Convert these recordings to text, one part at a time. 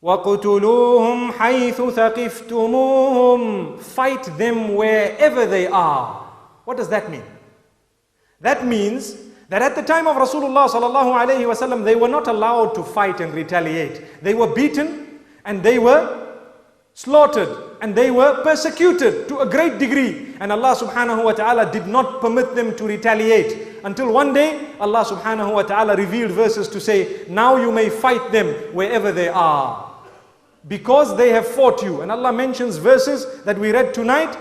وَقُتُلُوهُمْ حَيْثُ ثَقِفْتُمُوهُمْ. Fight them wherever they are. What does that mean? That means that at the time of Rasulullah sallallahu alaihi wasallam, they were not allowed to fight and retaliate. They were beaten and they were slaughtered and they were persecuted to a great degree. And Allah subhanahu wa ta'ala did not permit them to retaliate. Until one day, Allah subhanahu wa ta'ala revealed verses to say, now you may fight them wherever they are, because they have fought you. And Allah mentions verses that we read tonight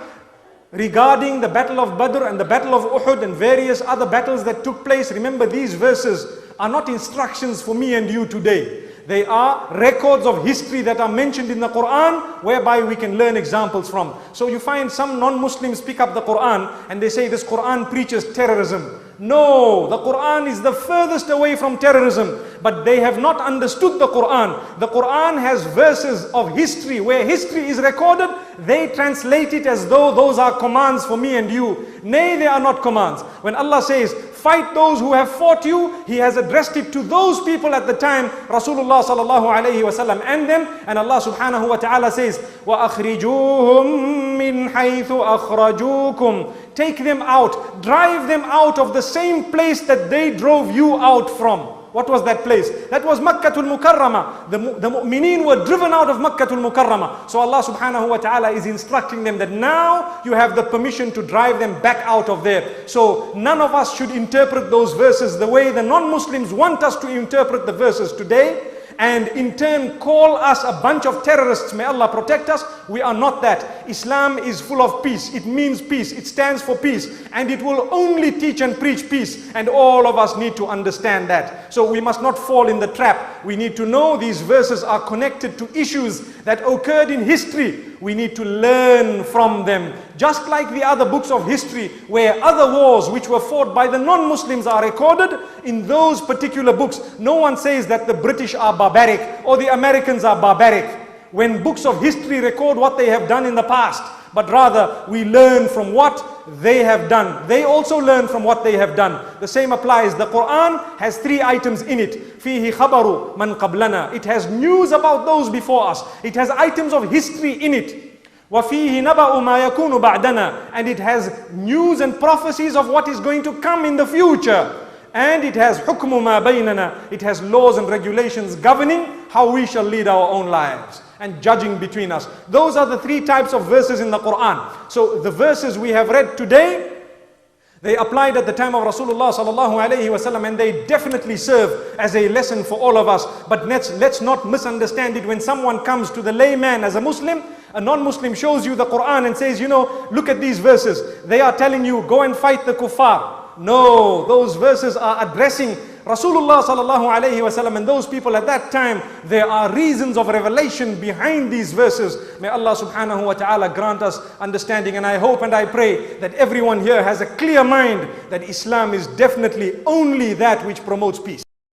regarding the battle of Badr and the battle of Uhud and various other battles that took place. Remember, these verses are not instructions for me and you today. They are records of history that are mentioned in the Quran, whereby we can learn examples from. So you find some non-Muslims pick up the Quran and they say this Quran preaches terrorism. No, the Quran is the furthest away from terrorism, but they have not understood the Quran. The Quran has verses of history where history is recorded. They translate it as though those are commands for me and you. Nay, they are not commands. When Allah says, fight those who have fought you, He has addressed it to those people at the time, Rasulullah sallallahu alayhi wasallam and them. And Allah subhanahu wa ta'ala says, وَأَخْرِجُوهُمْ مِنْ حَيْثُ أَخْرَجُوكُمْ. Take them out, drive them out of the same place that they drove you out from. What was that place? That was Makkatul Mukarramah. The mu'mineen were driven out of Makkatul Mukarramah. So Allah subhanahu wa ta'ala is instructing them that now you have the permission to drive them back out of there. So none of us should interpret those verses the way the non-Muslims want us to interpret the verses today, and in turn call us a bunch of terrorists. May Allah protect us. We are not that. Islam is full of peace. It means peace. It stands for peace. And it will only teach and preach peace. And all of us need to understand that. So we must not fall in the trap. We need to know these verses are connected to issues that occurred in history. We need to learn from them. Just like the other books of history, where other wars which were fought by the non-Muslims are recorded, in those particular books, no one says that the British are barbaric or the Americans are barbaric, when books of history record what they have done in the past. But rather, we learn from what they have done. They also learn from what they have done. The same applies. The Quran has 3 items in it. فِيهِ خَبَرُ مَنْ قَبْلَنَا. It has news about those before us. It has items of history in it. وَفِيهِ نَبَأُ مَا يَكُونُ بَعْدَنَا. And it has news and prophecies of what is going to come in the future. And it has حُكْمُ مَا بَيْنَنَا. It has laws and regulations governing how we shall lead our own lives and judging between us. Those are the 3 types of verses in the Quran. So the verses we have read today, they applied at the time of Rasulullah sallallahu alaihi wasallam, and they definitely serve as a lesson for all of us. But let's not misunderstand it. When someone comes to the layman as a Muslim, a non-Muslim shows you the Quran and says, you know, look at these verses. They are telling you, go and fight the kuffar. No, those verses are addressing Rasulullah sallallahu alayhi wasallam and those people at that time. There are reasons of revelation behind these verses. May Allah subhanahu wa ta'ala grant us understanding, and I hope and I pray that everyone here has a clear mind that Islam is definitely only that which promotes peace.